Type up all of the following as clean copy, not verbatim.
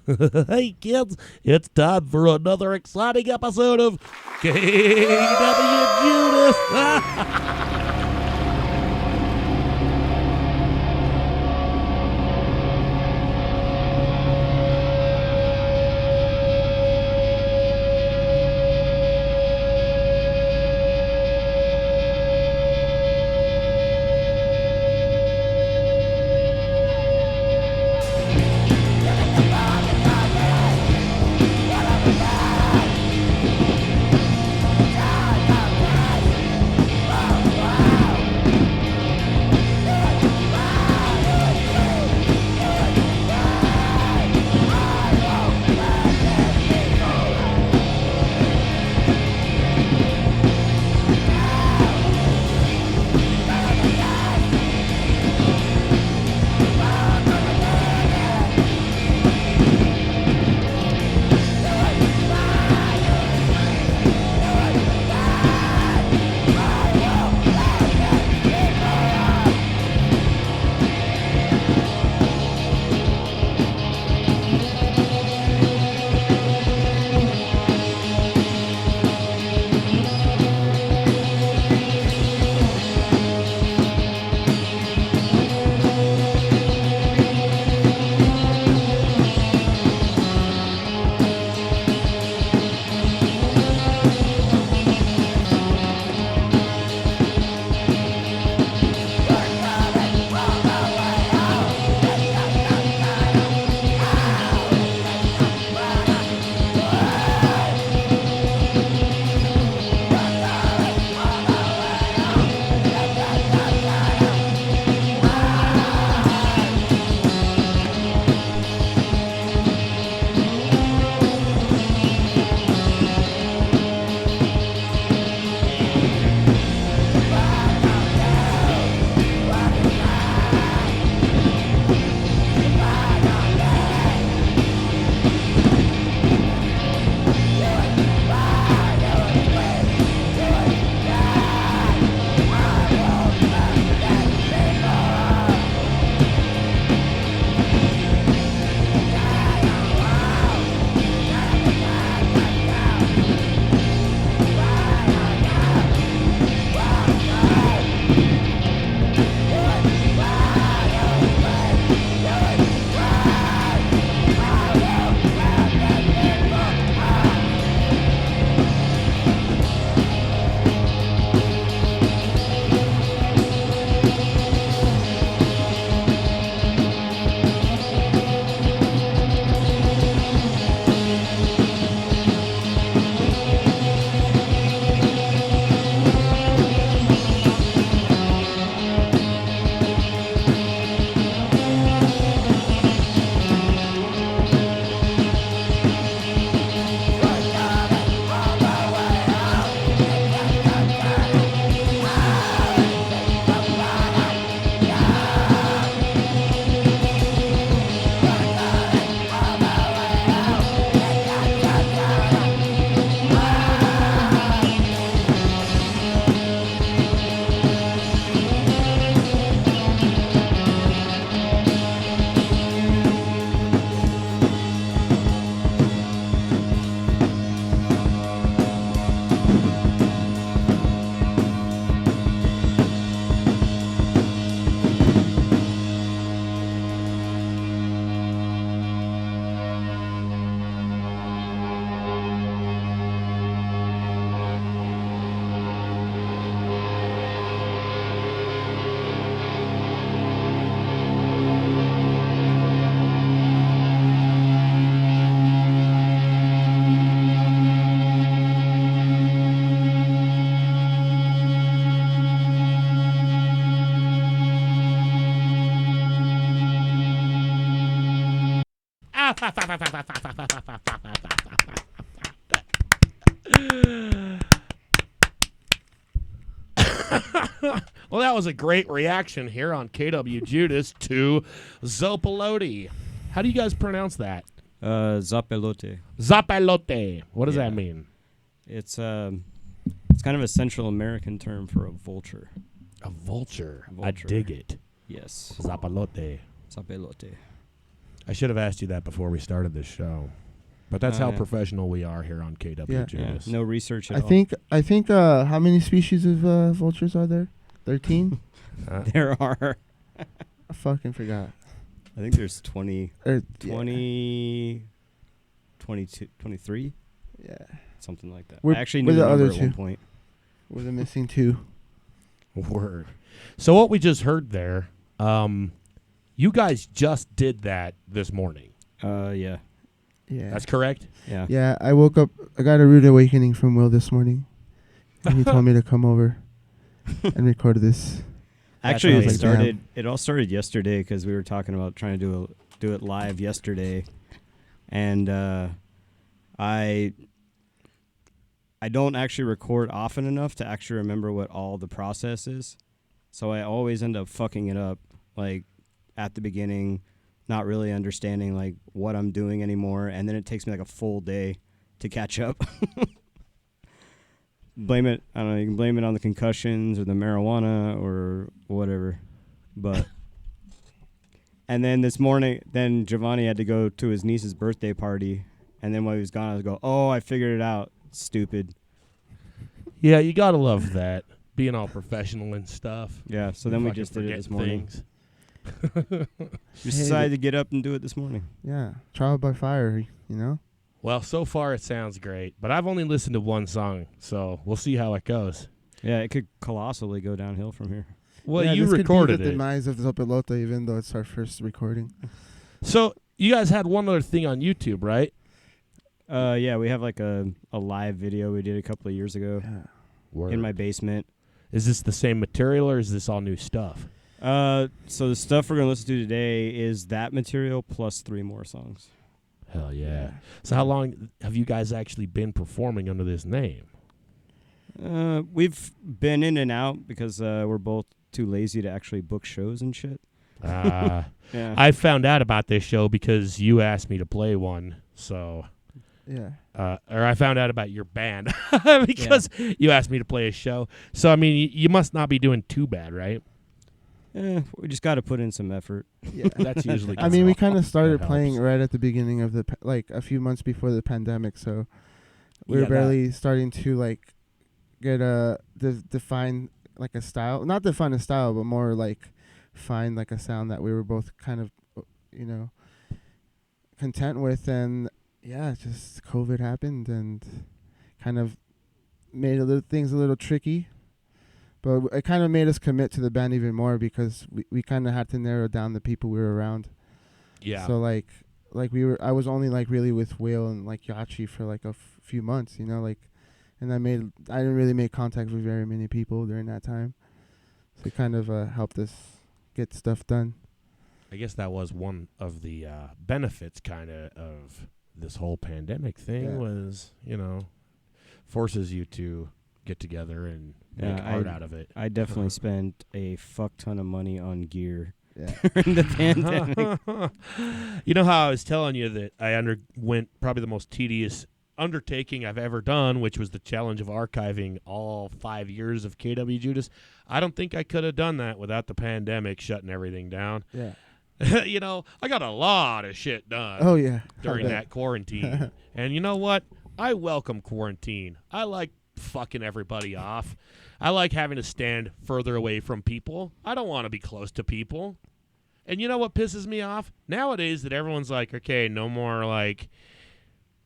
Hey kids, it's time for another exciting episode of KWJUDAS. Well, that was a great reaction here on KWJUDAS to Zopilote. How do you guys pronounce that? Zopilote. Zopilote. What does that mean? It's kind of a Central American term for a vulture. A vulture. I dig it. Yes. Zopilote. Zopilote. I should have asked you that before we started this show. But that's how Yeah. professional we are here on KWJUDAS. No research at I all. think how many species of vultures are there? 13? There are. I fucking forgot. I think there's 20, Or, 20, 22, 23, Yeah. something like that. We're- I actually we're knew the the number other at one two. point. We're the missing 2. Word. So what we just heard there, you guys just did that this morning. Yeah. Yeah. That's correct? Yeah. Yeah, I woke up. I got a rude awakening from Will this morning. And he told me to come over and record this. Actually, That's amazing. it all started yesterday because we were talking about trying to do it live yesterday, and I don't actually record often enough to actually remember what all the process is, so I always end up fucking it up, like at the beginning, not really understanding like what I'm doing anymore, and then it takes me like a full day to catch up. Blame it. I don't know. You can blame it on the concussions or the marijuana or whatever. But and then this morning, then Giovanni had to go to his niece's birthday party, and then while he was gone, I was go, "Oh, I figured it out. Stupid." Yeah, you got to love that. Being all professional and stuff. Yeah. So then we Fucking just did it this forgetting morning. things. Just Hey, decided to get up and do it this morning. Yeah. Trial by fire, you know? Well, so far it sounds great, but I've only listened to one song, so we'll see how it goes. Yeah, it could colossally go downhill from here. Well, yeah, you this recorded could be the it. demise of Zopilote, even though it's our first recording. So you guys had one other thing on YouTube, right? Yeah, we have like a live video we did a couple of years ago Yeah. in my basement. Is this the same material or is this all new stuff? So the stuff we're gonna listen to today is that material plus 3 more songs. Hell yeah. So how long have you guys actually been performing under this name? We've been in and out because we're both too lazy to actually book shows and shit. Yeah. I found out about this show because you asked me to play one. So, Yeah. or I found out about your band because you asked me to play a show. So, I mean, you must not be doing too bad, right? We just got to put in some effort. Yeah. That's usually. I mean, we kind of started That playing helps. right at the beginning of like a few months before the pandemic, so we were Yeah, barely starting to like get define like a style, not define a style, but more like find like a sound that we were both kind of, content with. And yeah, just COVID happened and kind of made things a little tricky. But it kind of made us commit to the band even more because we kind of had to narrow down the people we were around. Yeah. So like I was only like really with Will and like Yachi for like a few months, and I didn't really make contact with very many people during that time. So it kind of helped us get stuff done. I guess that was one of the benefits kind of this whole pandemic thing Yeah. was, forces you to get together and make art out of it. I definitely spent a fuck ton of money on gear Yeah. during the pandemic. You know how I was telling you that I underwent probably the most tedious undertaking I've ever done, which was the challenge of archiving all 5 years of KWJUDAS. I don't think I could have done that without the pandemic shutting everything down. Yeah. I got a lot of shit done Oh yeah. during I bet. that quarantine. And you know what? I welcome quarantine. I like fucking everybody off. I like having to stand further away from people. I don't want to be close to people. And you know what pisses me off? Nowadays that everyone's like, okay, no more like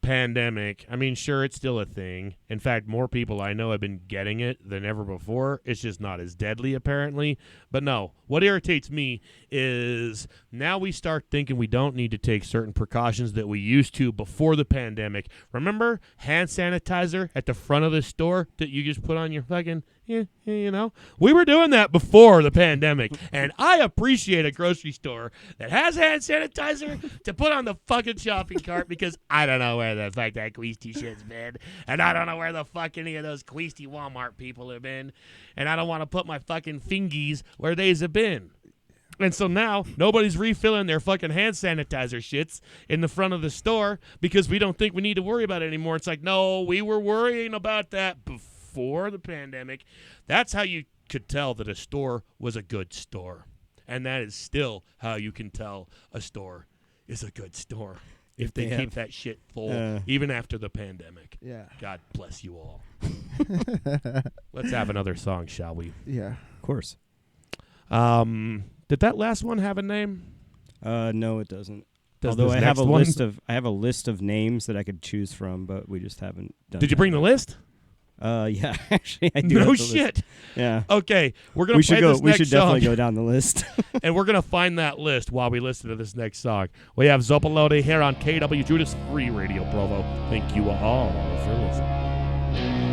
pandemic. I mean, sure, it's still a thing. In fact, more people I know have been getting it than ever before. It's just not as deadly, apparently. But no, what irritates me is now we start thinking we don't need to take certain precautions that we used to before the pandemic. Remember hand sanitizer at the front of the store that you just put on your fucking, We were doing that before the pandemic. And I appreciate a grocery store that has hand sanitizer to put on the fucking shopping cart because I don't know where the fuck that Queasty shit's been. And I don't know where the fuck any of those Queasty Walmart people have been. And I don't want to put my fucking fingies where they's have been. And so now nobody's refilling their fucking hand sanitizer shits in the front of the store because we don't think we need to worry about it anymore. It's like, no, we were worrying about that before the pandemic. That's how you could tell that a store was a good store. And that is still how you can tell a store is a good store if they Yeah. keep that shit full, even after the pandemic. Yeah. God bless you all. Let's have another song, shall we? Yeah. Of course. Did that last one have a name? No, it doesn't. Does Although this I have next a one? I have a list of names that I could choose from, but we just haven't done. Did you bring the list? Yeah, actually, I do. No have the list. shit. Yeah. Okay, we're gonna We should play go. this We next should definitely song, go down the list. and we're gonna find that list while we listen to this next song. We have Zopilote here on KWJUDAS Free Radio Provo. Thank you all for listening.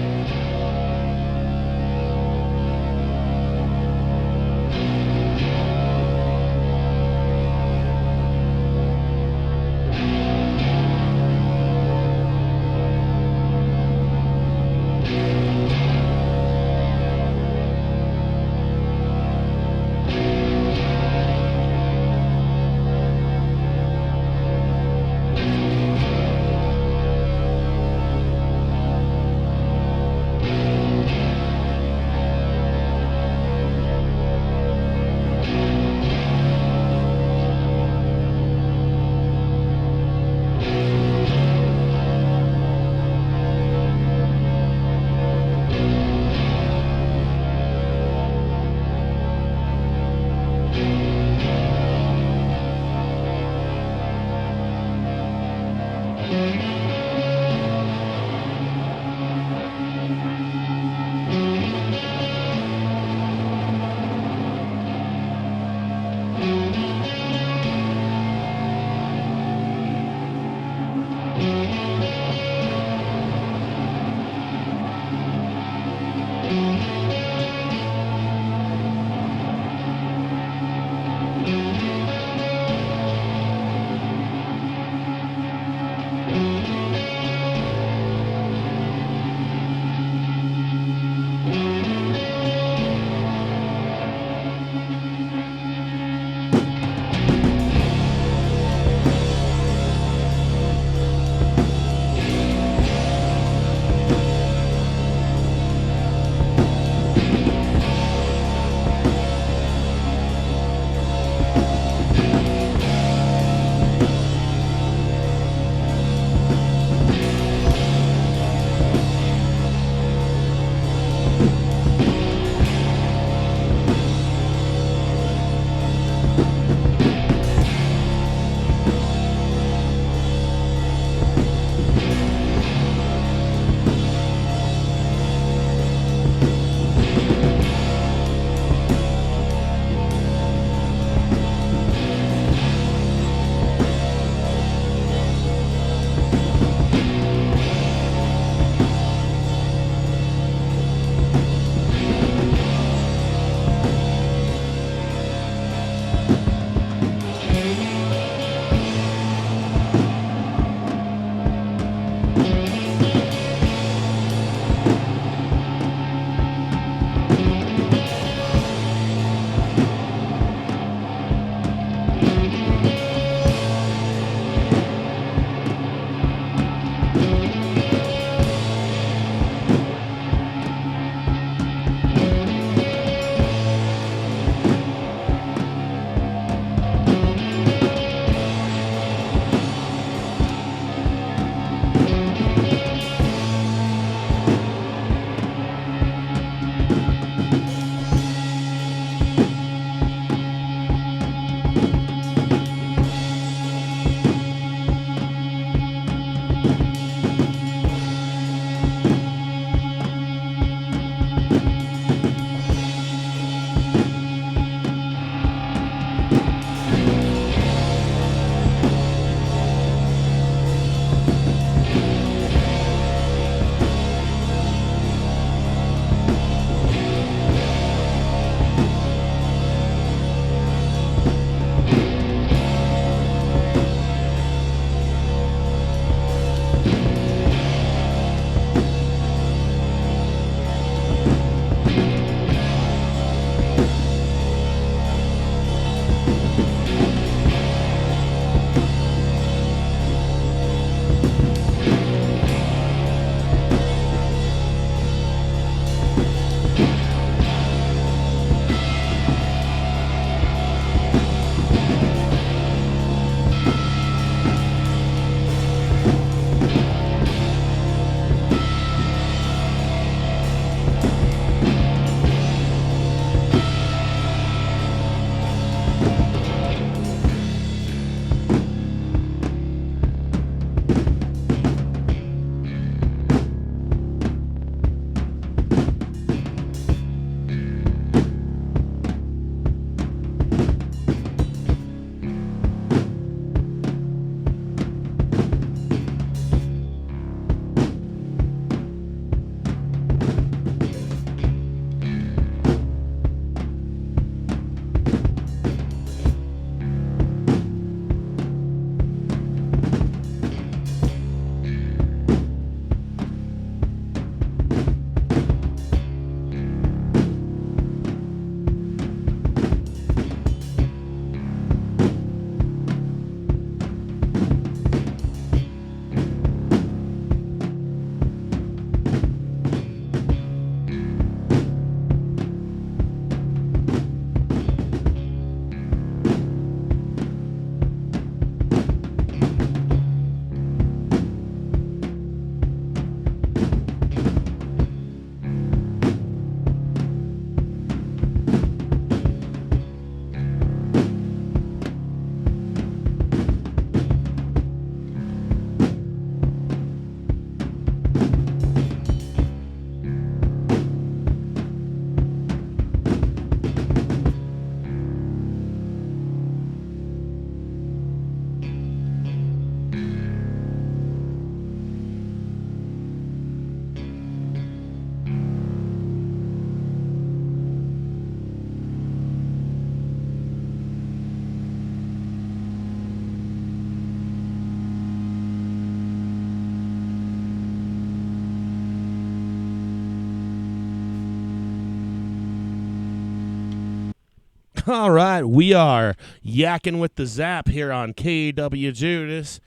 All right, we are yakking with the Zap here on KWJUDAS,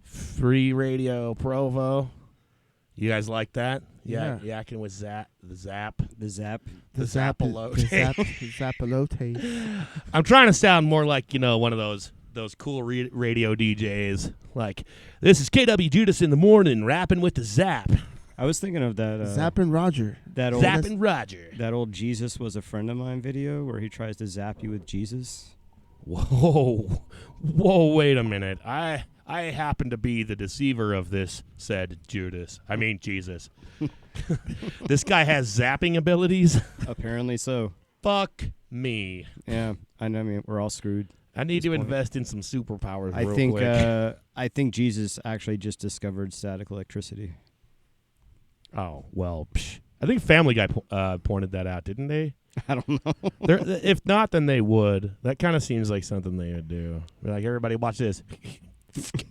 Free Radio Provo. You guys like that? Yeah. Yakking with the Zap. The Zap. The Zopilote. The Zopilote. I'm trying to sound more like, one of those cool radio DJs. Like, this is KWJUDAS in the morning, rapping with the Zap. I was thinking of that. Zap and Roger. That old Zap and Roger. That old Jesus was a friend of mine video where he tries to zap you with Jesus. Whoa, wait a minute. I happen to be the deceiver of this, said Jesus. This guy has zapping abilities? Apparently so. Fuck me. Yeah, I mean, we're all screwed. I need to point. invest in some superpowers real quick. I think Jesus actually just discovered static electricity. Oh, well, I think Family Guy pointed that out, didn't they? I don't know. If not, then they would. That kind of seems like something they would do. Be like, everybody watch this.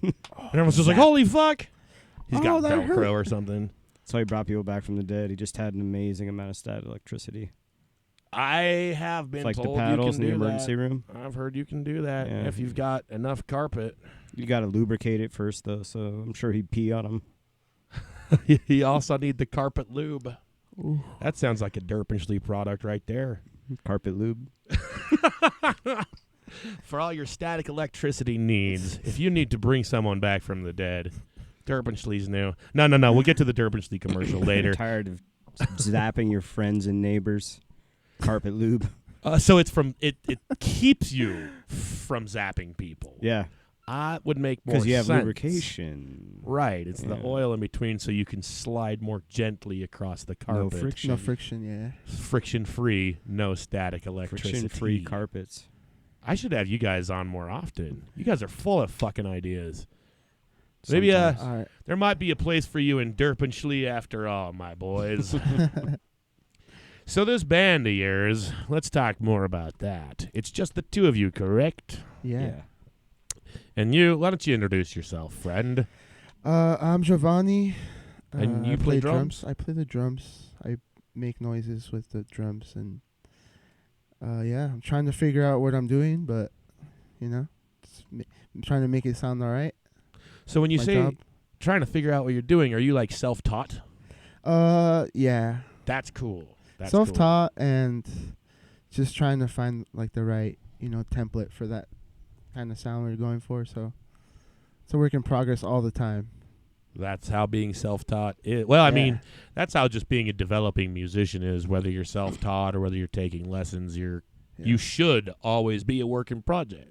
And everyone's just like, holy fuck. He's got Velcro or something. That's why he brought people back from the dead. He just had an amazing amount of static electricity. I have been like told the paddles you can in the do emergency that. room. I've heard you can do that Yeah. if you've got enough carpet. You got to lubricate it first, though, so I'm sure he'd pee on him. You also need the carpet lube. Ooh. That sounds like a Derpinsley product right there. Carpet lube. For all your static electricity needs, if you need to bring someone back from the dead, Derpinsley's new. No. We'll get to the Derpinsley commercial later. I'm tired of zapping your friends and neighbors. Carpet lube. So it's it keeps you from zapping people. Yeah. Would make more sense. Because you have lubrication. Right. It's the oil in between so you can slide more gently across the carpet. No friction, yeah. Friction-free, no static electricity. Friction-free carpets. I should have you guys on more often. You guys are full of fucking ideas. Maybe All right. there might be a place for you in Derpinsley after all, my boys. So this band of yours, let's talk more about that. It's just the two of you, correct? Yeah. And you, why don't you introduce yourself, friend? I'm Giovanni. And you I play drums? I play the drums. I make noises with the drums, and I'm trying to figure out what I'm doing, but I'm trying to make it sound all right. So when you My say job. trying to figure out what you're doing, are you like self-taught? Yeah. That's cool. Self-taught and just trying to find like the right, template for that kind of sound we're going for. So it's a work in progress all the time. That's how being self-taught is. Well, I mean, that's how just being a developing musician is. Whether you're self-taught or whether you're taking lessons, you should always be a work in progress.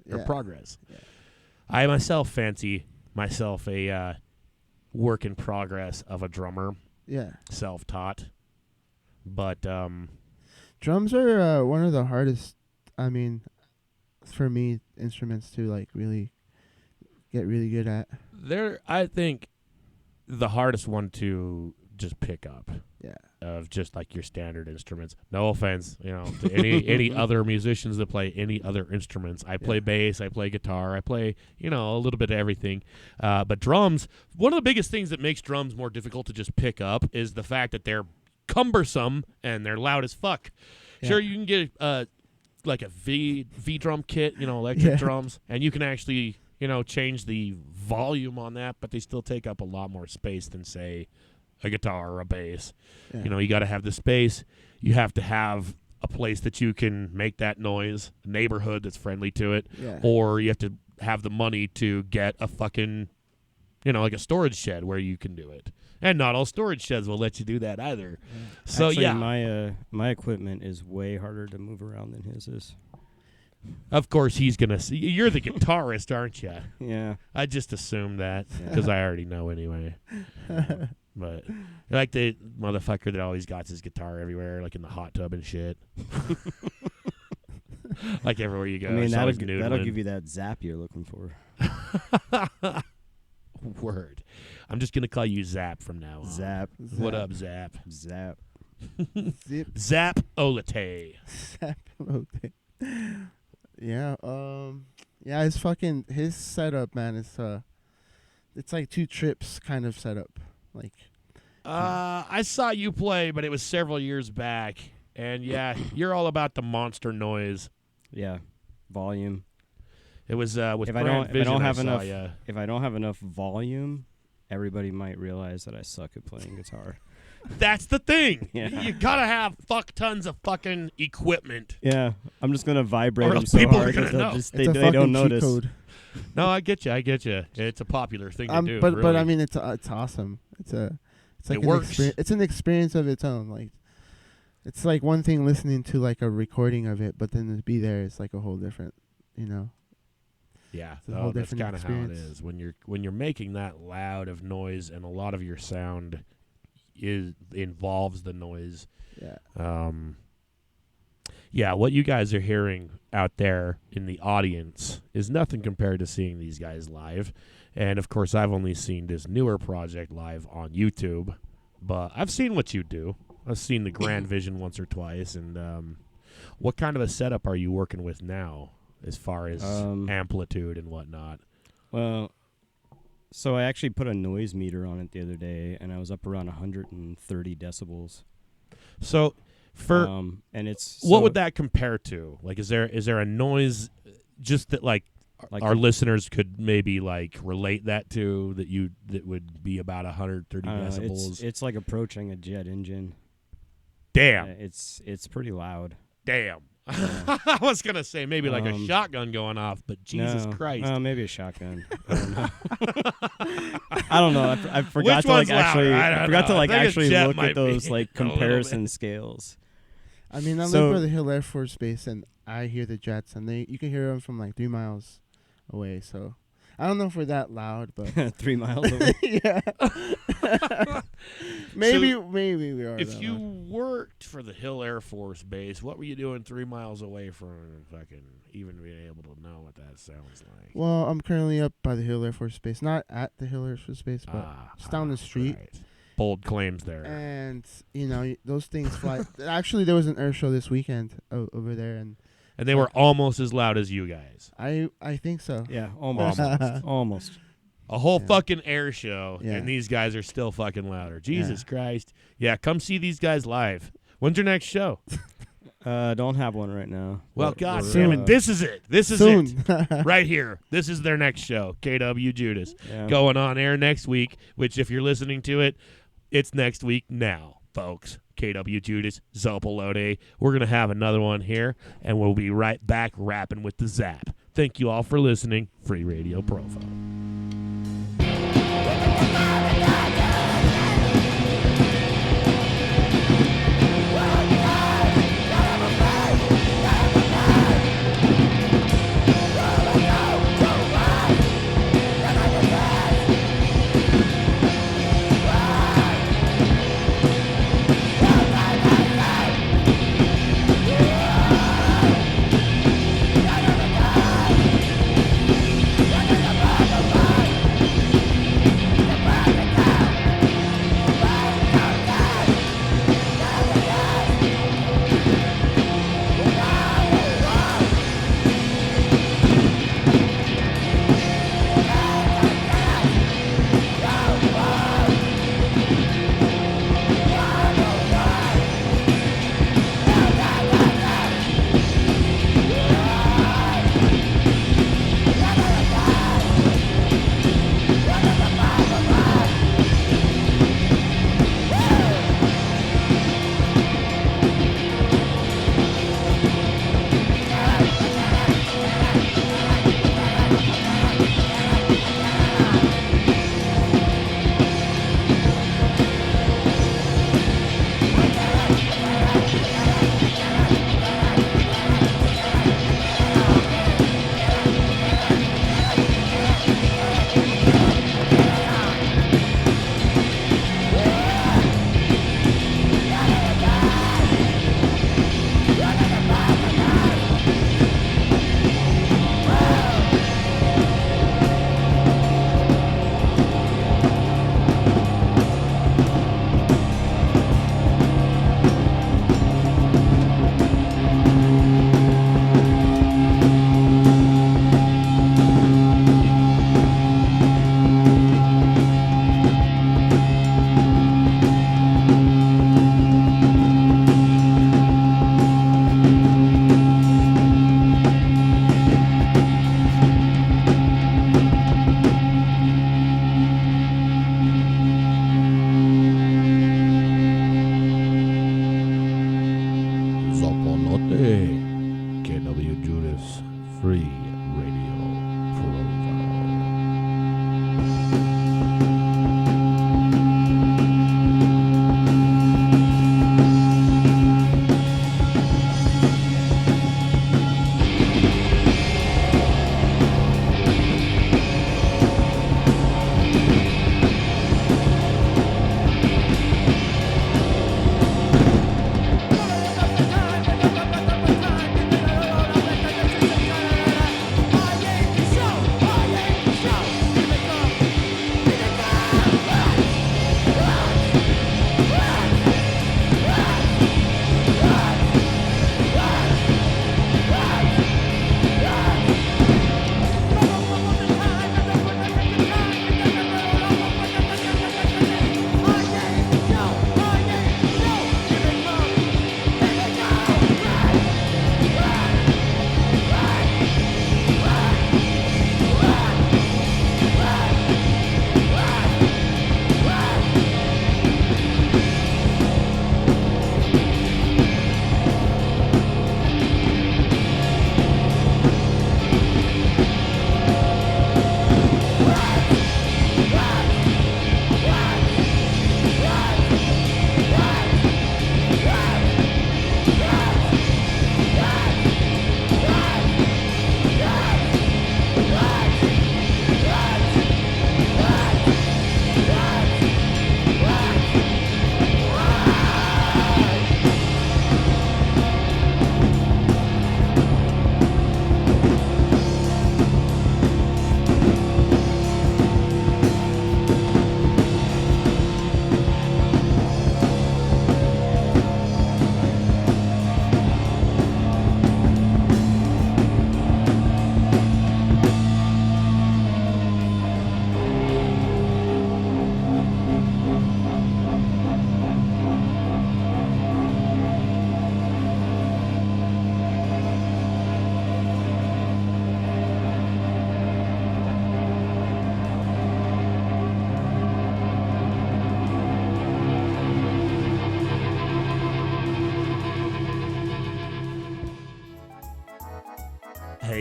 Yeah. I myself fancy myself a work in progress of a drummer. Yeah. Self-taught. But drums are one of the hardest, for me, instruments to like really get really good at. They're, I think, the hardest one to just pick up. Yeah. Of just like your standard instruments. No offense, to any other musicians that play any other instruments. I play bass, I play guitar, I play, a little bit of everything. But drums, one of the biggest things that makes drums more difficult to just pick up is the fact that they're cumbersome and they're loud as fuck. Yeah. Sure, you can get like a V drum kit, electric drums, and you can actually, change the volume on that, but they still take up a lot more space than, say, a guitar or a bass. Yeah. You got to have the space. You have to have a place that you can make that noise, a neighborhood that's friendly to it, or you have to have the money to get a fucking, like a storage shed where you can do it. And not all storage sheds will let you do that either. Yeah. So actually, my equipment is way harder to move around than his is. Of course, he's gonna see. You're the guitarist, aren't you? Yeah. I just assumed that because I already know anyway. But like the motherfucker that always got his guitar everywhere, like in the hot tub and shit. Like everywhere you go. I mean, that'll give you that zap you're looking for. Word. I'm just gonna call you Zap from now on. Zap. What up, Zap? Zap. Zap Olate. Zap Olate. Yeah. His setup, man, it's like two trips kind of setup. Like. I saw you play, but it was several years back, and you're all about the monster noise. volume. It was with If I Grand don't Vision, have I saw enough, ya. if I don't have enough volume, everybody might realize that I suck at playing guitar. That's the thing. Yeah. You gotta have tons of fucking equipment. Yeah, I'm just gonna vibrate Or them else so people are hard gonna that they'll know. just It's a they fucking don't cheat notice. code. No, I get you. It's a popular thing to do. But really. I mean, it's awesome. It's like It works. It's an experience of its own. Like, it's like one thing listening to like a recording of it, but then to be there, it's like a whole different, you know. yeah, it's a whole that's different kind of how it experience. is when you're making that loud of noise, and a lot of your sound involves the noise. Yeah. Yeah, what you guys are hearing out there in the audience is nothing compared to seeing these guys live. And, of course, I've only seen this newer project live on YouTube. But I've seen what you do. I've seen the Grand Vision once or twice. And what kind of a setup are you working with now as far as amplitude and whatnot? Well, so I actually put a noise meter on it the other day, and I was up around 130 decibels. So... and it's what would that compare to? Like, is there a noise just that like our listeners could maybe like relate that to that would be about 130 decibels? It's like approaching a jet engine. Damn, It's pretty loud. damn. Yeah. I was gonna say maybe like a shotgun going off, but Jesus No, Christ. maybe a shotgun. I don't know. I don't know. I forgot Which to like one's louder? actually. I don't I forgot know. to I like think a actually jet look might at those be like a little comparison bit. scales. I mean, I So- live by the Hill Air Force Base, and I hear the jets, and you can hear them from like 3 miles away. So I don't know if we're that loud, but 3 miles away. yeah, maybe we are. If that you loud. worked for the Hill Air Force Base, what were you doing 3 miles away from fucking even being able to know what that sounds like? Well, I'm currently up by the Hill Air Force Base, not at the Hill Air Force Base, but just down the street. Right. Bold claims there. And you know those things fly. Actually, there was an air show this weekend over there, and And they were almost as loud as you guys. I think so. Yeah, almost. Almost. A whole Yeah. fucking air show, Yeah. and these guys are still fucking louder. Jesus Christ. Yeah, come see these guys live. When's your next show? Don't have one right now. Well, But God we're, damn it. This is it. This is Soon. it. Right here. This is their next show, KWJUDAS. Yeah. Going on air next week, which if you're listening to it, it's next week now, folks. KWJUDAS, Zopilote. We're going to have another one here, and we'll be right back rapping with the Zap. Thank you all for listening. Free Radio Provo.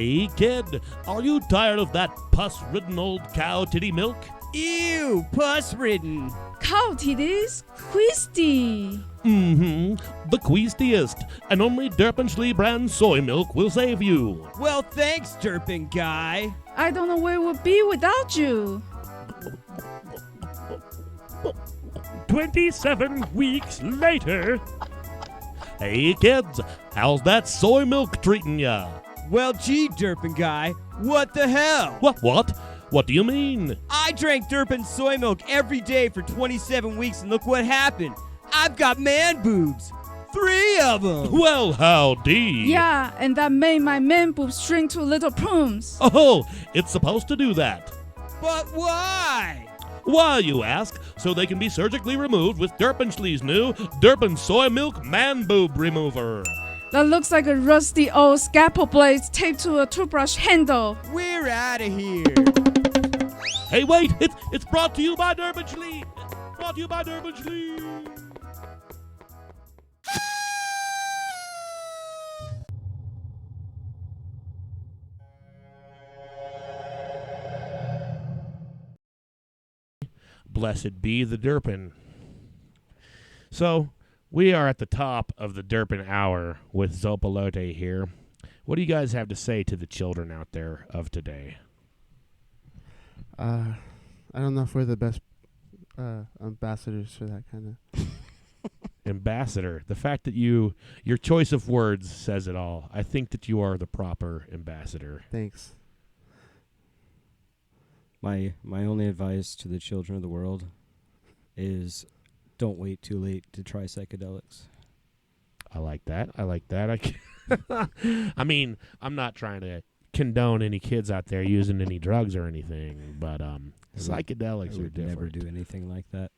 Hey, kid, are you tired of that pus-ridden old cow titty milk? Ew, pus-ridden. Cow titties? Quisty. Mm-hmm. The queastiest, and only Derpenschley brand soy milk will save you. Well, thanks, Derpin guy. I don't know where we'll be without you. 27 weeks later. Hey, kids, how's that soy milk treating ya? Well, gee, Derpin guy, what the hell? What? What do you mean? I drank Derpin soy milk every day for 27 weeks, and look what happened. I've got man boobs. 3 of them. Well, howdy. Yeah, and that made my man boobs shrink to little prunes. Oh, it's supposed to do that. But why? Why, you ask? So they can be surgically removed with Derpenschley's new Derpin Soy Milk Man Boob Remover. That looks like a rusty old scalpel blade taped to a toothbrush handle. We're out of here. Hey, wait! It's brought to you by Derpenschley. Brought to you by Derpenschley. Blessed be the Derpin. So, we are at the top of the Derpin hour with Zopilote here. What do you guys have to say to the children out there of today? I don't know if we're the best ambassadors for that kind of. Ambassador. The fact that your choice of words says it all. I think that you are the proper ambassador. Thanks. My only advice to the children of the world is don't wait too late to try psychedelics. I like that. I mean, I'm not trying to condone any kids out there using any drugs or anything, but psychedelics are different. Never do anything like that,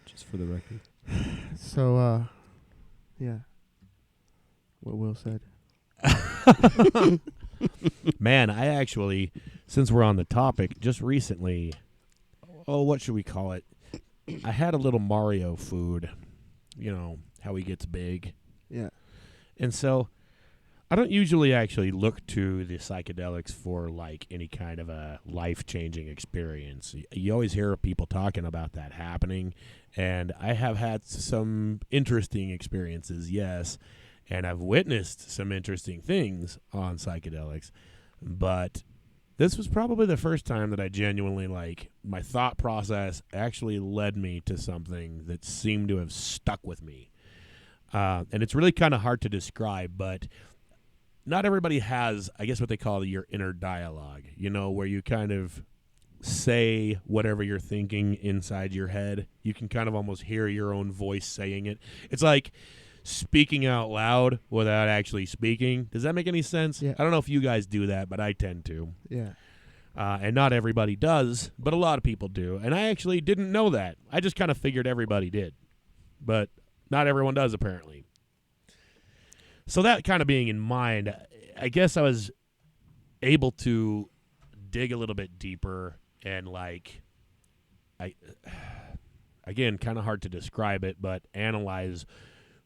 just for the record. So, yeah. What Will said. Man, I actually, since we're on the topic, just recently, what should we call it? I had a little Mario food, you know, how he gets big. Yeah. And so I don't usually actually look to the psychedelics for like any kind of a life-changing experience. You always hear people talking about that happening, and I have had some interesting experiences, yes, and I've witnessed some interesting things on psychedelics, but this was probably the first time that I genuinely, like, my thought process actually led me to something that seemed to have stuck with me. And it's really kind of hard to describe, but not everybody has, I guess, what they call your inner dialogue, you know, where you kind of say whatever you're thinking inside your head. You can kind of almost hear your own voice saying it. It's like speaking out loud without actually speaking. Does that make any sense? Yeah. I don't know if you guys do that, but I tend to. Yeah. And not everybody does, but a lot of people do. And I actually didn't know that. I just kind of figured everybody did. But not everyone does, apparently. So that kind of being in mind, I guess I was able to dig a little bit deeper and, like, again, kind of hard to describe it, but analyze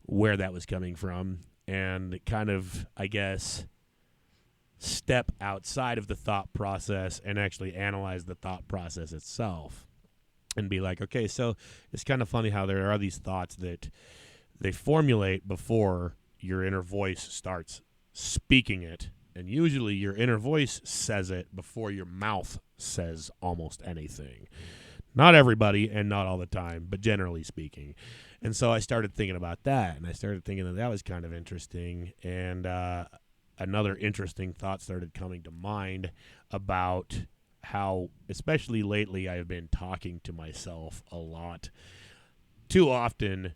where that was coming from and kind of, I guess, step outside of the thought process and actually analyze the thought process itself and be like, okay, so it's kind of funny how there are these thoughts that they formulate before your inner voice starts speaking it. And usually your inner voice says it before your mouth says almost anything. Not everybody and not all the time, but generally speaking. And so I started thinking about that, and I started thinking that was kind of interesting. And another interesting thought started coming to mind about how, especially lately, I've been talking to myself a lot. Too often,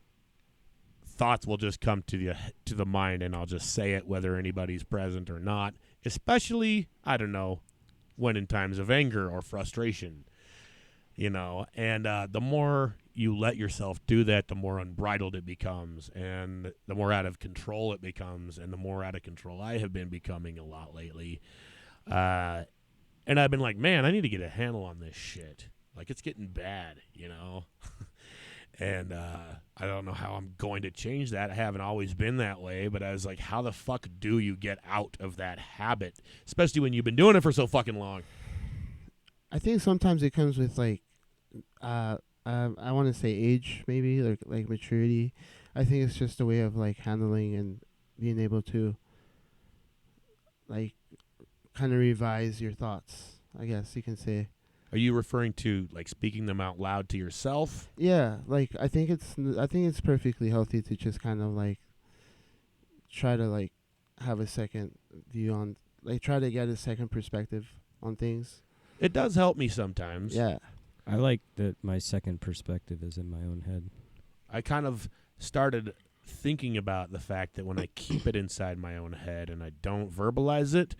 thoughts will just come to the mind, and I'll just say it whether anybody's present or not, especially, I don't know, when in times of anger or frustration, you know. And the more you let yourself do that, the more unbridled it becomes, and the more out of control it becomes, and the more out of control I have been becoming a lot lately. And I've been like, man, I need to get a handle on this shit. Like, it's getting bad, you know? And I don't know how I'm going to change that. I haven't always been that way, but I was like, how the fuck do you get out of that habit, especially when you've been doing it for so fucking long? I think sometimes it comes with like, I want to say age, maybe like maturity. I think it's just a way of like handling and being able to like kind of revise your thoughts, I guess you can say. Are you referring to like speaking them out loud to yourself? Yeah, like I think it's perfectly healthy to just kind of like try to like have a second view on, like try to get a second perspective on things. It does help me sometimes. Yeah. I like that my second perspective is in my own head. I kind of started thinking about the fact that when I keep it inside my own head and I don't verbalize it,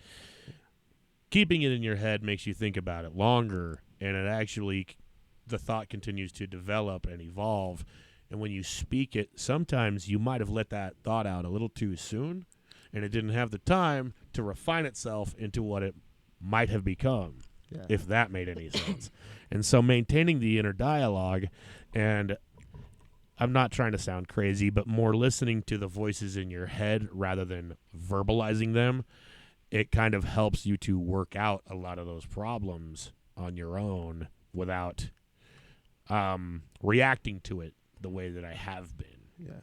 keeping it in your head makes you think about it longer, and it actually, the thought continues to develop and evolve. And when you speak it, sometimes you might have let that thought out a little too soon, and it didn't have the time to refine itself into what it might have become, if that made any sense. And so maintaining the inner dialogue, and I'm not trying to sound crazy, but more listening to the voices in your head rather than verbalizing them, it kind of helps you to work out a lot of those problems on your own without reacting to it the way that I have been. Yeah.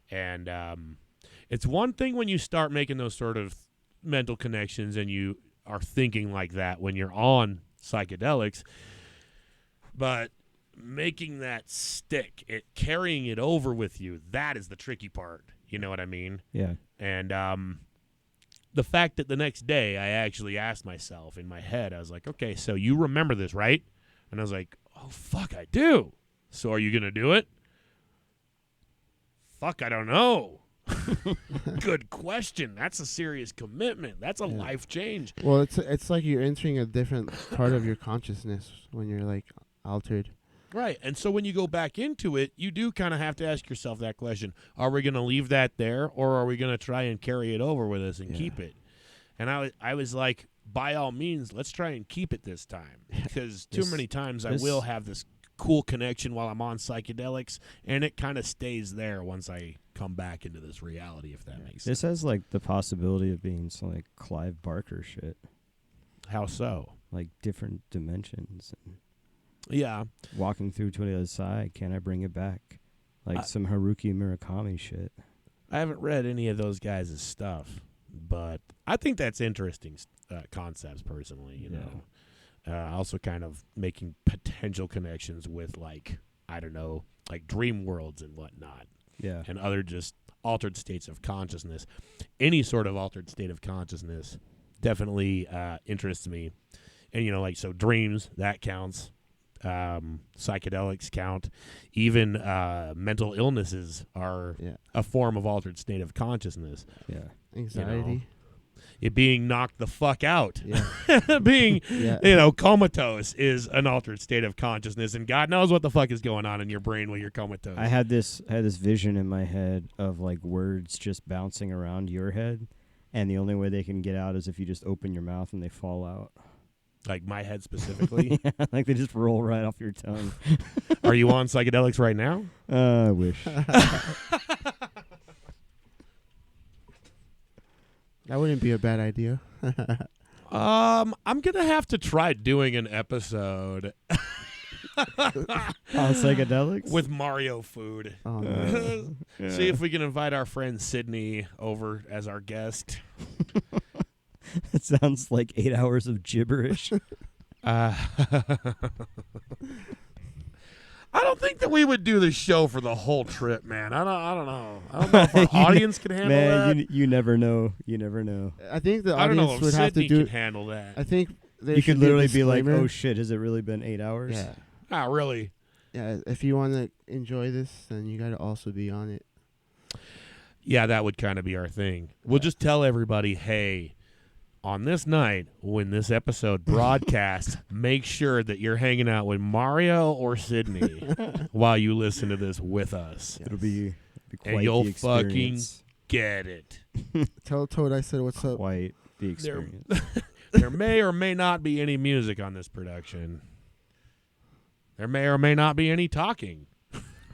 And it's one thing when you start making those sort of mental connections and you are thinking like that when you're on psychedelics, but making that stick, carrying it over with you, that is the tricky part. You know what I mean? Yeah. And the fact that the next day I actually asked myself in my head, I was like, okay, so you remember this, right? And I was like, oh, fuck, I do. So are you going to do it? Fuck, I don't know. Good question. That's a serious commitment. That's a life change. Well, it's like you're entering a different part of your consciousness when you're like altered. Right. And so when you go back into it, you do kind of have to ask yourself that question. Are we going to leave that there, or are we going to try and carry it over with us and keep it? And I was like, by all means, let's try and keep it this time. Because too many times I will have this cool connection while I'm on psychedelics, and it kind of stays there once I come back into this reality, if that makes sense. This has like the possibility of being some like Clive Barker shit. How so? Like different dimensions and Yeah. walking through to the other side. Can I bring it back? Like some Haruki Murakami shit. I haven't read any of those guys' stuff, but I think that's interesting concepts personally, you know. Also kind of making potential connections with, like, I don't know, like dream worlds and whatnot. Yeah. And other just altered states of consciousness. Any sort of altered state of consciousness definitely interests me. And, you know, like, so dreams, that counts. Psychedelics count. Even mental illnesses are a form of altered state of consciousness. Yeah. Anxiety. You know? It being knocked the fuck out. Yeah. Being, you know, comatose is an altered state of consciousness, and God knows what the fuck is going on in your brain when you're comatose. I had this vision in my head of like words just bouncing around your head, and the only way they can get out is if you just open your mouth and they fall out. Like my head specifically? Yeah, like they just roll right off your tongue. Are you on psychedelics right now? I wish. That wouldn't be a bad idea. I'm gonna have to try doing an episode On psychedelics? with Mario food. Oh, no. See if we can invite our friend Sydney over as our guest. It sounds like 8 hours of gibberish. I don't think that we would do the show for the whole trip, man. I don't know. I don't know if our audience can handle that. Man, you never know. You never know. I think the I don't know audience if would have Sydney to do. can handle that. I think there You should could literally a be like, disclaimer. oh shit, has it really been 8 hours? Yeah, Ah, really? yeah. If you want to enjoy this, then you got to also be on it. Yeah, that would kind of be our thing. We'll just tell everybody, hey, on this night when this episode broadcasts, make sure that you're hanging out with Mario or Sydney while you listen to this with us. Yes. It'll be quite And you'll the fucking experience. get it. Tell Toad I said what's up. Quite the experience. There may or may not be any music on this production. There may or may not be any talking.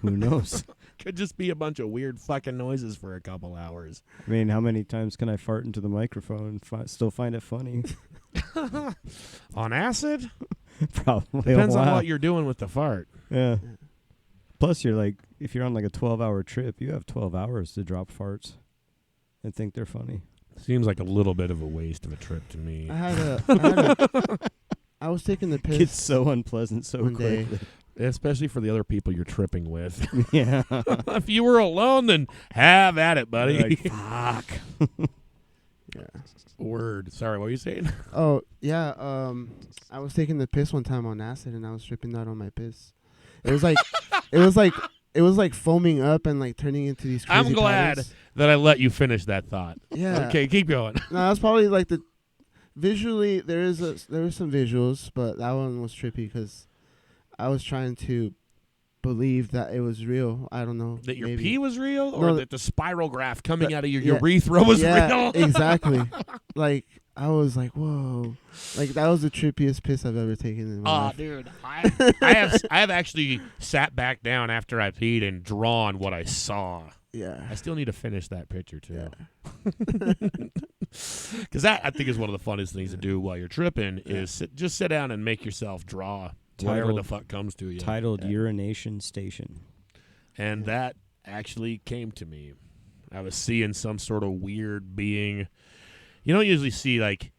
Who knows? Could just be a bunch of weird fucking noises for a couple hours. I mean, how many times can I fart into the microphone and still find it funny? On acid? Probably. Depends a on while. what you're doing with the fart. Yeah. Plus, you're like, if you're on like a 12-hour trip, you have 12 hours to drop farts and think they're funny. Seems like a little bit of a waste of a trip to me. I was taking the piss. It's so unpleasant so one day. quickly. Especially for the other people you're tripping with. Yeah. If you were alone, then have at it, buddy. Like, fuck. Yeah. Word. Sorry, what were you saying? Oh yeah. I was taking the piss one time on acid, and I was tripping out on my piss. It was like, it was like foaming up and like turning into these crazy I'm glad patterns. that I let you finish that thought. Yeah. Okay, keep going. No, that's probably like the visually. There was some visuals, but that one was trippy because I was trying to believe that it was real. I don't know. That your maybe. pee was real, or No, that the spiral graph coming out of your yeah. urethra was Yeah, real? exactly. Like I was like, whoa, like that was the trippiest piss I've ever taken in my life. Dude, I have actually sat back down after I peed and drawn what I saw. Yeah. I still need to finish that picture too. Yeah. Because that, I think, is one of the funnest things to do while you're tripping is just sit down and make yourself draw whatever the fuck comes to you. Titled Urination Station. And that actually came to me. I was seeing some sort of weird being. You don't usually see, like,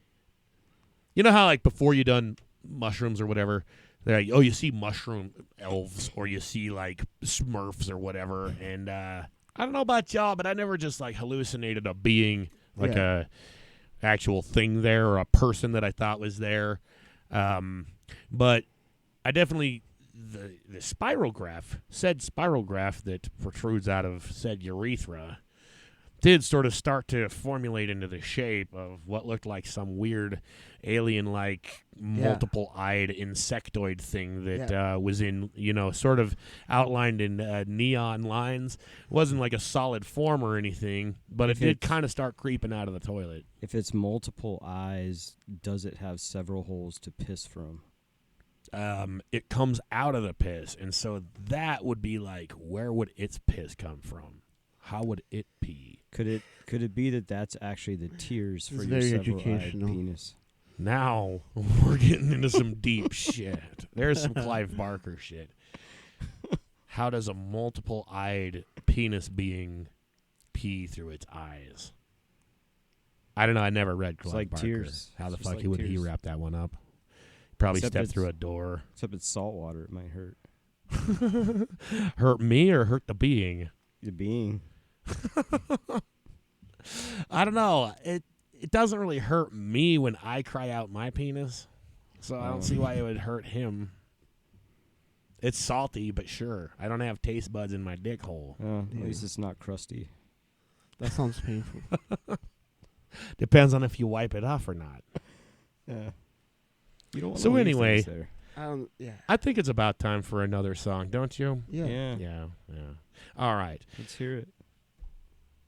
you know how, like, before you done mushrooms or whatever, they're like, oh, you see mushroom elves or you see, like, Smurfs or whatever. And I don't know about y'all, but I never just, like, hallucinated a being, like a actual thing there or a person that I thought was there. But I definitely, the spiral graph, said spiral graph that protrudes out of said urethra, did sort of start to formulate into the shape of what looked like some weird alien-like multiple-eyed insectoid thing that was in, sort of outlined in neon lines. It wasn't like a solid form or anything, but it did kind of start creeping out of the toilet. If it's multiple eyes, does it have several holes to piss from? It comes out of the piss, and so that would be like, where would its piss come from? How would it pee? Could it be that that's actually the tears for It's your very several-eyed educational. penis? Now we're getting into some deep shit. There's some Clive Barker shit. How does a multiple-eyed penis being pee through its eyes? I don't know. I never read Clive like Barker. tears. How the It's just fuck like would he tears. wrap that one up? Probably Except stepped it's- through a door. Except it's salt water. It might hurt. Hurt me or hurt the being? The being. I don't know. It doesn't really hurt me when I cry out my penis, so I don't see why it would hurt him. It's salty, but sure. I don't have taste buds in my dick hole. At least it's not crusty. That sounds painful. Depends on if you wipe it off or not. Yeah. You don't want So to leave anyway- things there. I don't. Yeah. I think it's about time for another song, don't you? Yeah. Yeah. All right. Let's hear it.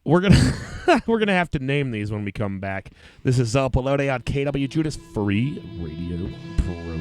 We're gonna have to name these when we come back. This is Zopilote on KWJUDAS Free Radio Provo.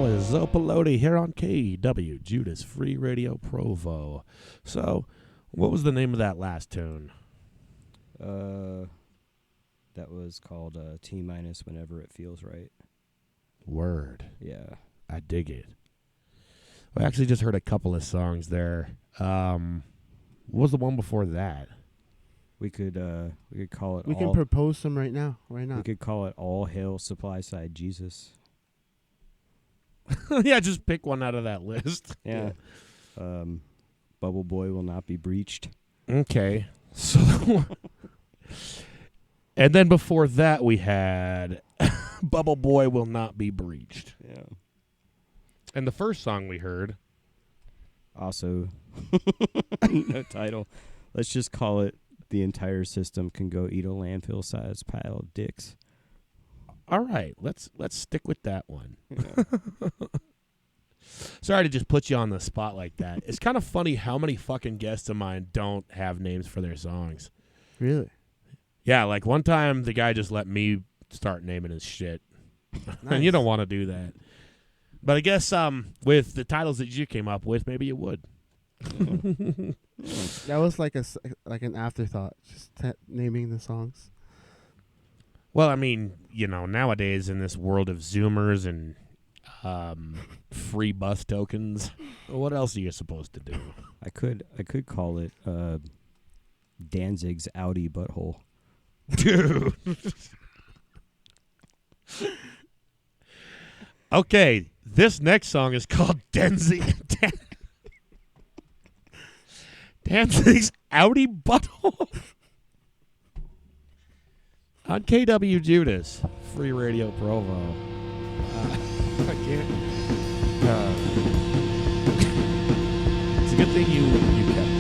is Zopilote here on KWJUDAS Free Radio Provo. So, what was the name of that last tune? That was called T minus Whenever It Feels Right. Word. Yeah. I dig it. I actually just heard a couple of songs there. What was the one before that? We could call it. We can propose some right now. Why not? We could call it All Hail Supply Side Jesus. Yeah, just pick one out of that list. Yeah. Bubble Boy Will Not Be Breached. Okay. So, and then before that we had Bubble Boy Will Not Be Breached. Yeah. And the first song we heard. Also, no title. Let's just call it The Entire System Can Go Eat a Landfill-Sized Pile of Dicks. All right, let's stick with that one. Yeah. Sorry to just put you on the spot like that. It's kind of funny how many fucking guests of mine don't have names for their songs. Really? Yeah, like one time the guy just let me start naming his shit. And you don't want to do that. But I guess with the titles that you came up with, maybe you would. That was like an afterthought, just naming the songs. Well, I mean, nowadays in this world of Zoomers and free bus tokens, what else are you supposed to do? I could call it Danzig's Audi Butthole. Dude. Okay, this next song is called Danzig's Audi Butthole. On KWJUDAS, Free Radio Provo. I can't. It's a good thing you kept that.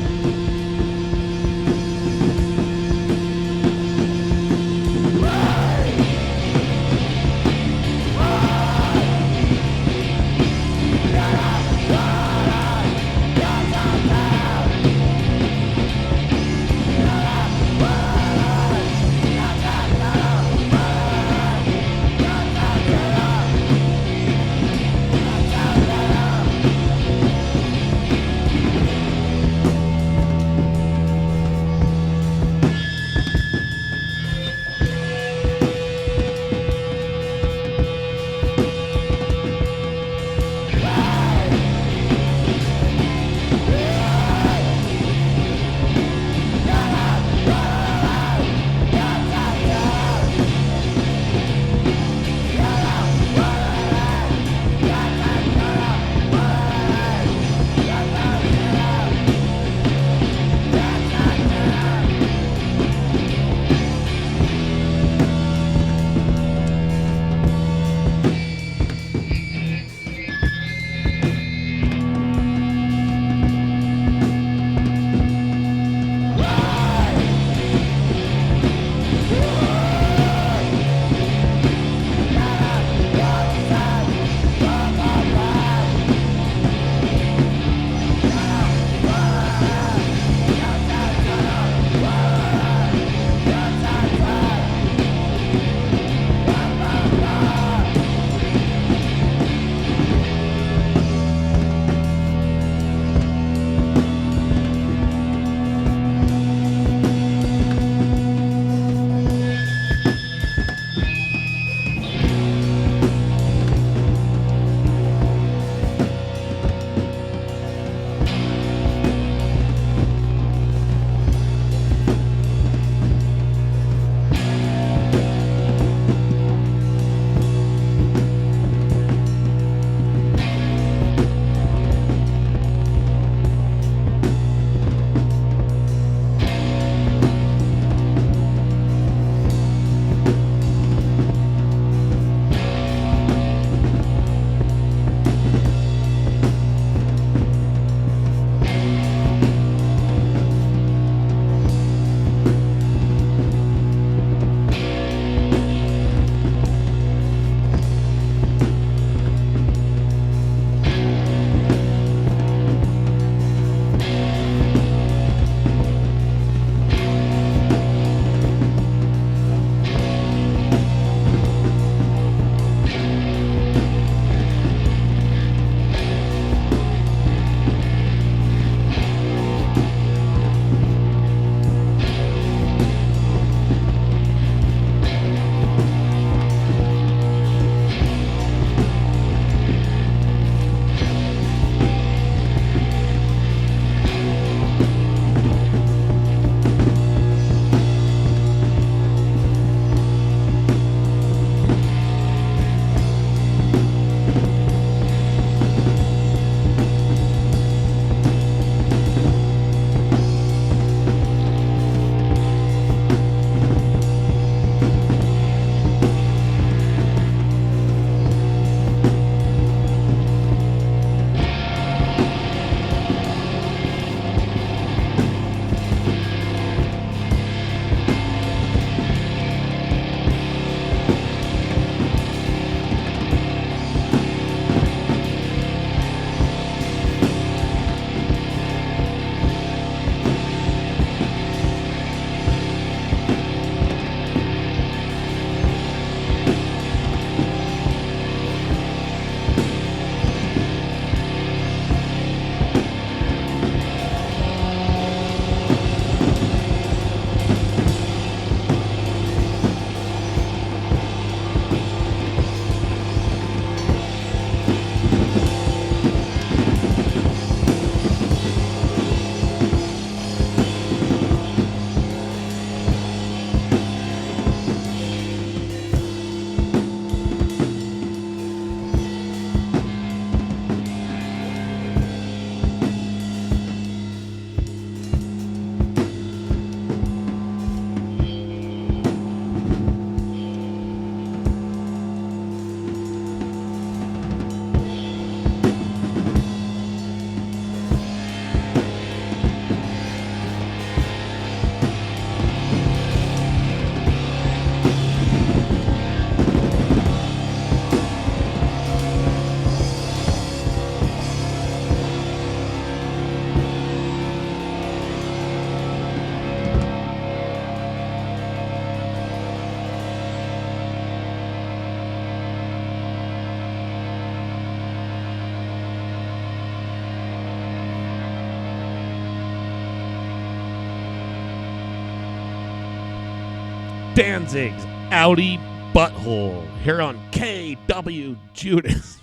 Danzig's Audi Butthole here on KWJUDAS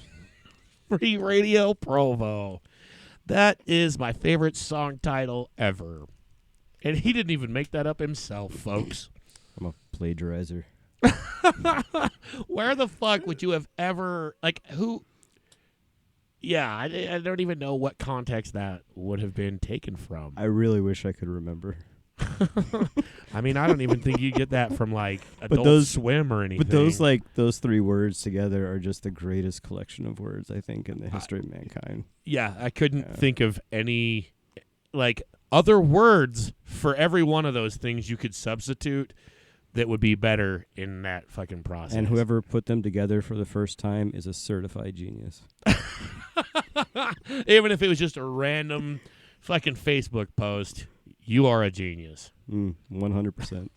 Free Radio Provo. That is my favorite song title ever. And he didn't even make that up himself, folks. I'm a plagiarizer. Where the fuck would you have ever, like, who? Yeah, I don't even know what context that would have been taken from. I really wish I could remember. I mean, I don't even think you get that from, like, Adult Swim or anything. But those three words together are just the greatest collection of words, I think, in the history of mankind. Yeah, I couldn't think of any, like, other words for every one of those things you could substitute that would be better in that fucking process. And whoever put them together for the first time is a certified genius. Even if it was just a random fucking Facebook post, you are a genius. 100%.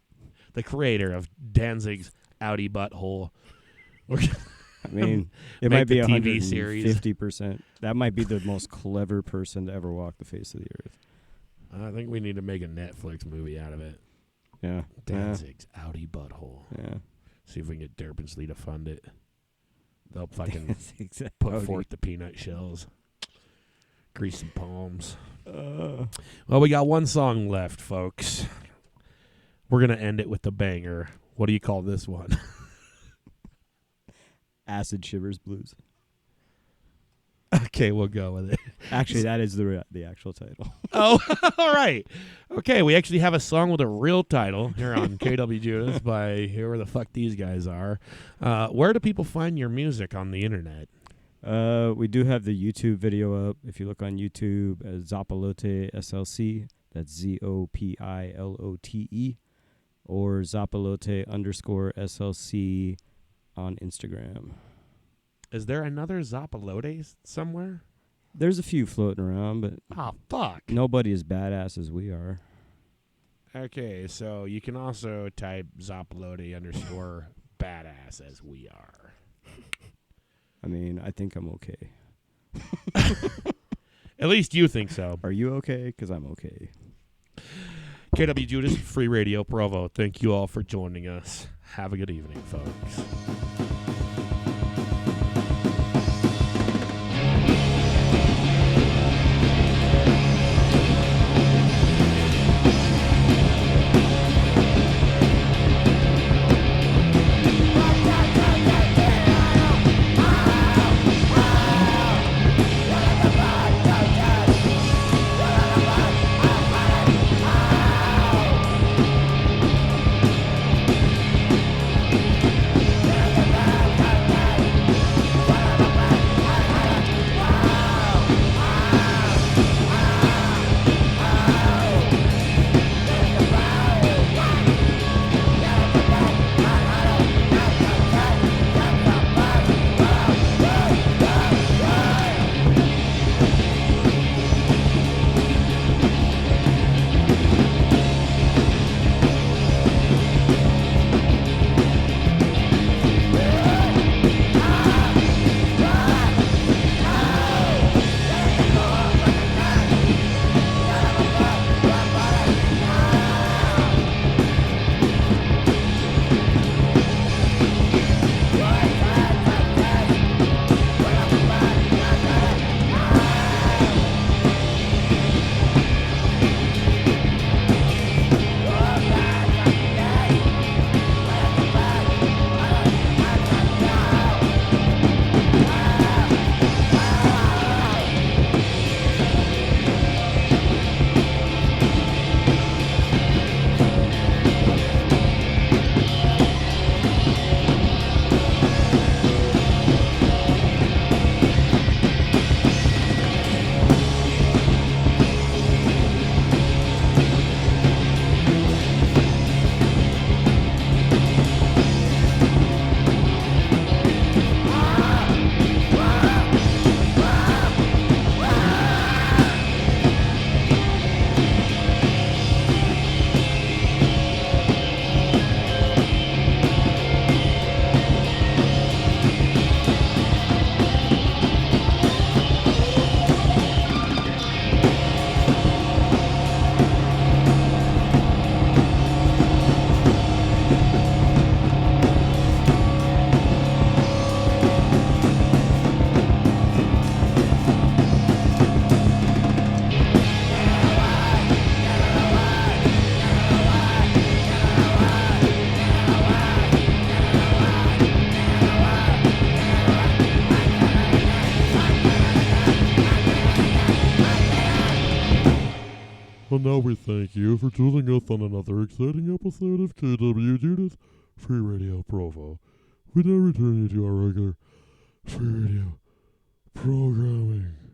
The creator of Danzig's Audi Butthole. I mean, it Make might be the TV series. 50%. That might be the most clever person to ever walk the face of the earth. I think we need to make a Netflix movie out of it. Yeah. Danzig's Audi Butthole. Yeah. See if we can get Derpinsley to fund it. They'll fucking Danzig's put Audi. forth the peanut shells. Grease some palms. Well, we got one song left, folks. We're going to end it with the banger. What do you call this one? Acid Shivers Blues. Okay, we'll go with it. Actually, that is the actual title. Oh, all right. Okay, we actually have a song with a real title here on KWJUDAS by whoever the fuck these guys are. Where do people find your music on the internet? We do have the YouTube video up. If you look on YouTube, Zopilote SLC, that's ZOPILOTE, or Zopilote_SLC on Instagram. Is there another Zopilote somewhere? There's a few floating around, but Oh, fuck. nobody as badass as we are. Okay, so you can also type Zopilote_badass as we are. I mean, I think I'm okay. At least you think so. Are you okay? Because I'm okay. KWJUDAS Free Radio Provo. Thank you all for joining us. Have a good evening, folks. you for tuning us on another exciting episode of KWJUDAS Free Radio Provo. We now return you to our regular free radio programming.